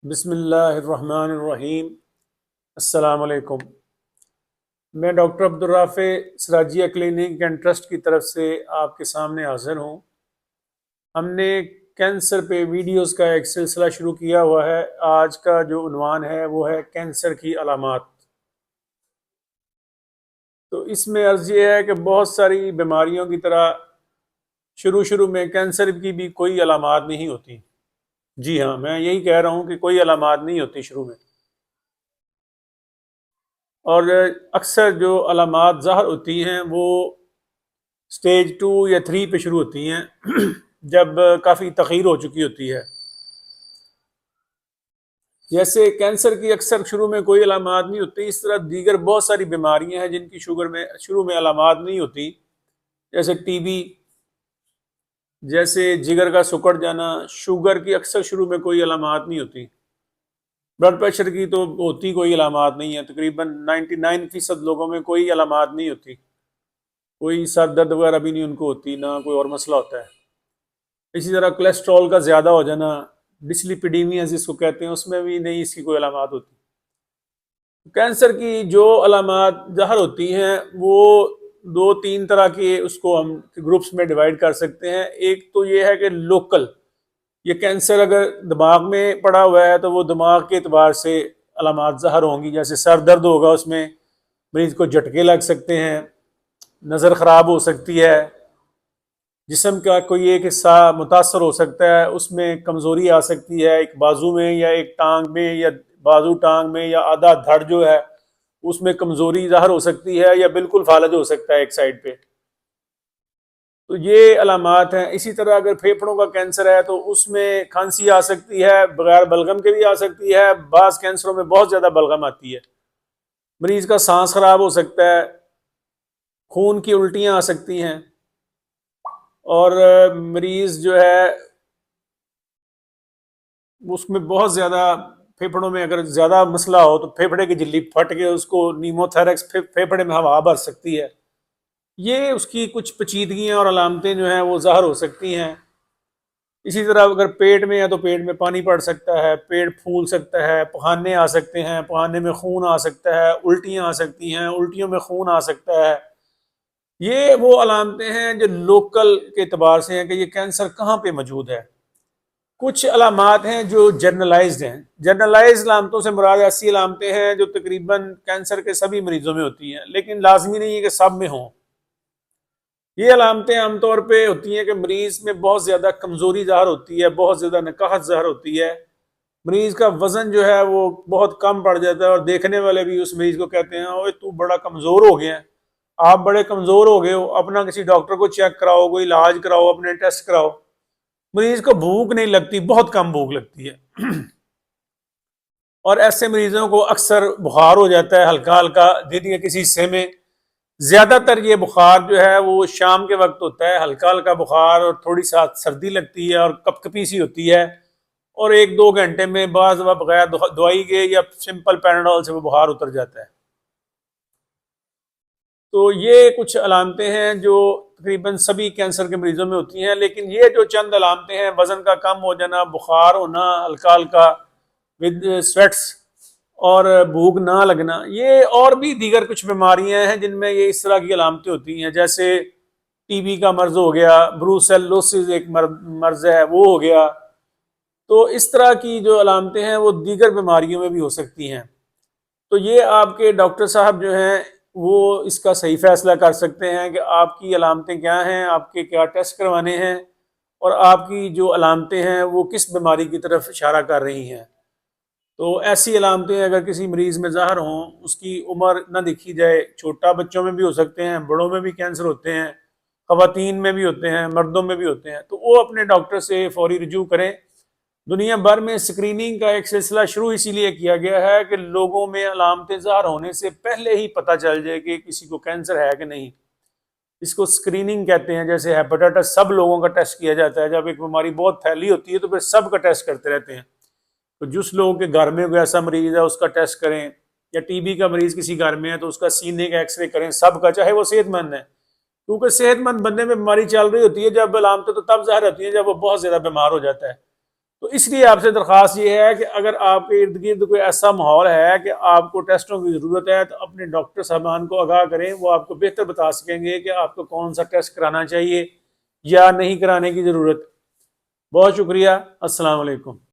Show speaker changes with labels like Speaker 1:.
Speaker 1: بسم اللہ الرحمن الرحیم۔ السلام علیکم۔ میں doctor Abdul Rafay Sirajia clinic and trust کی طرف سے آپ کے سامنے حاضر ہوں۔ ہم نے کینسر پہ ویڈیوز کا ایک سلسلہ شروع کیا ہوا ہے۔ آج کا جو عنوان ہے وہ ہے کینسر کی علامات۔ تو اس میں عرض یہ ہے کہ بہت ساری بیماریوں کی طرح شروع میں کینسر کی بھی کوئی علامات نہیں ہوتی۔ جی ہاں، میں یہی کہہ رہا ہوں کہ کوئی علامات نہیں ہوتی شروع میں، اور اکثر جو علامات ظاہر ہوتی ہیں وہ سٹیج 2 یا 3 پہ شروع ہوتی ہیں جب کافی تاخیر ہو چکی ہوتی ہے۔ جیسے کینسر کی اکثر شروع میں کوئی علامات نہیں ہوتی، اس طرح دیگر بہت ساری بیماریاں ہیں جن کی شروع میں علامات نہیں ہوتی، جیسے ٹی بی، جیسے جگر کا سکڑ جانا، شوگر کی اکثر شروع میں کوئی علامات نہیں ہوتی۔ بلڈ پریشر کی تو ہوتی کوئی علامات نہیں ہے، تقریباً 99% لوگوں میں کوئی علامات نہیں ہوتی، کوئی سر درد وغیرہ بھی نہیں ان کو ہوتی، نہ کوئی اور مسئلہ ہوتا ہے۔ اسی طرح کولیسٹرول کا زیادہ ہو جانا، ڈسلیپیڈیمیا جس کو کہتے ہیں، اس میں بھی نہیں اس کی کوئی علامات ہوتی۔ کینسر کی جو علامات ظاہر ہوتی ہیں وہ 2-3 طرح کے اس کو ہم گروپس میں ڈیوائڈ کر سکتے ہیں۔ ایک تو یہ ہے کہ لوکل، یہ کینسر اگر دماغ میں پڑا ہوا ہے تو وہ دماغ کے اعتبار سے علامات ظاہر ہوں گی، جیسے سر درد ہوگا، اس میں مریض کو جھٹکے لگ سکتے ہیں، نظر خراب ہو سکتی ہے، جسم کا کوئی ایک حصہ متاثر ہو سکتا ہے، اس میں کمزوری آ سکتی ہے، ایک بازو میں یا ایک ٹانگ میں، یا بازو ٹانگ میں، یا آدھا دھڑ جو ہے اس میں کمزوری ظاہر ہو سکتی ہے، یا بالکل فالج ہو سکتا ہے ایک سائڈ پہ۔ تو یہ علامات ہیں۔ اسی طرح اگر پھیپھڑوں کا کینسر ہے تو اس میں کھانسی آ سکتی ہے، بغیر بلغم کے بھی آ سکتی ہے، بعض کینسروں میں بہت زیادہ بلغم آتی ہے، مریض کا سانس خراب ہو سکتا ہے، خون کی الٹیاں آ سکتی ہیں، اور مریض جو ہے اس میں بہت زیادہ پھیپھڑوں میں اگر زیادہ مسئلہ ہو تو پھیپھڑے کی جھلی پھٹ کے اس کو نیموتھیریکس، پھیپھڑے میں ہوا بھر سکتی ہے۔ یہ اس کی کچھ پیچیدگیاں اور علامتیں جو ہیں وہ ظاہر ہو سکتی ہیں۔ اسی طرح اگر پیٹ میں ہے تو پیٹ میں پانی پڑ سکتا ہے، پیٹ پھول سکتا ہے، پخانے آ سکتے ہیں، پخانے میں خون آ سکتا ہے، الٹیاں آ سکتی ہیں، الٹیوں میں خون آ سکتا ہے۔ یہ وہ علامتیں ہیں جو لوکل کے اعتبار سے ہیں کہ یہ کینسر کہاں پہ موجود ہے۔ کچھ علامات ہیں جو جنرلائزڈ ہیں۔ جنرلائزڈ علامتوں سے مراد ایسی علامتیں ہیں جو تقریباً کینسر کے سبھی مریضوں میں ہوتی ہیں، لیکن لازمی نہیں ہے کہ سب میں ہوں۔ یہ علامتیں عام طور پہ ہوتی ہیں کہ مریض میں بہت زیادہ کمزوری ظاہر ہوتی ہے، بہت زیادہ نکاہت ظاہر ہوتی ہے، مریض کا وزن جو ہے وہ بہت کم پڑ جاتا ہے، اور دیکھنے والے بھی اس مریض کو کہتے ہیں اوے تو بڑا کمزور ہو گیا ہے، آپ بڑے کمزور ہو گئے ہو، اپنا کسی ڈاکٹر کو چیک کراؤ، کوئی علاج کراؤ، اپنے ٹیسٹ کراؤ۔ مریض کو بھوک نہیں لگتی، بہت کم بھوک لگتی ہے اور ایسے مریضوں کو اکثر بخار ہو جاتا ہے ہلکا ہلکا دن کے کسی حصے میں۔ زیادہ تر یہ بخار جو ہے وہ شام کے وقت ہوتا ہے، ہلکا ہلکا بخار، اور تھوڑی ساتھ سردی لگتی ہے اور کپ کپی سی ہوتی ہے، اور 1-2 گھنٹے میں بعض دفعہ بغیر دوائی کے یا سمپل پیناڈول سے وہ بخار اتر جاتا ہے۔ تو یہ کچھ علامتیں ہیں جو تقریباً سبھی کینسر کے مریضوں میں ہوتی ہیں، لیکن یہ جو چند علامتیں ہیں، وزن کا کم ہو جانا، بخار ہونا ہلکا ہلکا ود سویٹس، اور بھوک نہ لگنا، یہ اور بھی دیگر کچھ بیماریاں ہیں جن میں یہ اس طرح کی علامتیں ہوتی ہیں، جیسے ٹی بی کا مرض ہو گیا، بروسیلوسس ایک مرض ہے وہ ہو گیا۔ تو اس طرح کی جو علامتیں ہیں وہ دیگر بیماریوں میں بھی ہو سکتی ہیں۔ تو یہ آپ کے ڈاکٹر صاحب جو ہیں وہ اس کا صحیح فیصلہ کر سکتے ہیں کہ آپ کی علامتیں کیا ہیں، آپ کے کیا ٹیسٹ کروانے ہیں، اور آپ کی جو علامتیں ہیں وہ کس بیماری کی طرف اشارہ کر رہی ہیں۔ تو ایسی علامتیں اگر کسی مریض میں ظاہر ہوں، اس کی عمر نہ دیکھی جائے، چھوٹا بچوں میں بھی ہو سکتے ہیں، بڑوں میں بھی کینسر ہوتے ہیں، خواتین میں بھی ہوتے ہیں، مردوں میں بھی ہوتے ہیں، تو وہ اپنے ڈاکٹر سے فوری رجوع کریں۔ دنیا بھر میں اسکریننگ کا ایک سلسلہ شروع اسی لیے کیا گیا ہے کہ لوگوں میں علامتیں ظاہر ہونے سے پہلے ہی پتہ چل جائے کہ کسی کو کینسر ہے کہ نہیں۔ اس کو اسکریننگ کہتے ہیں۔ جیسے ہیپاٹائٹس سب لوگوں کا ٹیسٹ کیا جاتا ہے، جب ایک بیماری بہت پھیلی ہوتی ہے تو پھر سب کا ٹیسٹ کرتے رہتے ہیں۔ تو جس لوگوں کے گھر میں کوئی ایسا مریض ہے اس کا ٹیسٹ کریں، یا ٹی بی کا مریض کسی گھر میں ہے تو اس کا سینے کا ایکس رے کریں، سب کا، چاہے وہ صحت مند ہے، کیونکہ صحت مند بندے میں بیماری چل رہی ہوتی ہے، جب علامتیں تو تب ظاہر ہوتی ہیں جب وہ بہت زیادہ بیمار ہو جاتا ہے۔ تو اس لیے آپ سے درخواست یہ ہے کہ اگر آپ کے ارد گرد کوئی ایسا ماحول ہے کہ آپ کو ٹیسٹوں کی ضرورت ہے تو اپنے ڈاکٹر صاحبان کو آگاہ کریں، وہ آپ کو بہتر بتا سکیں گے کہ آپ کو کون سا ٹیسٹ کرانا چاہیے یا نہیں کرانے کی ضرورت۔ بہت شکریہ، السلام علیکم۔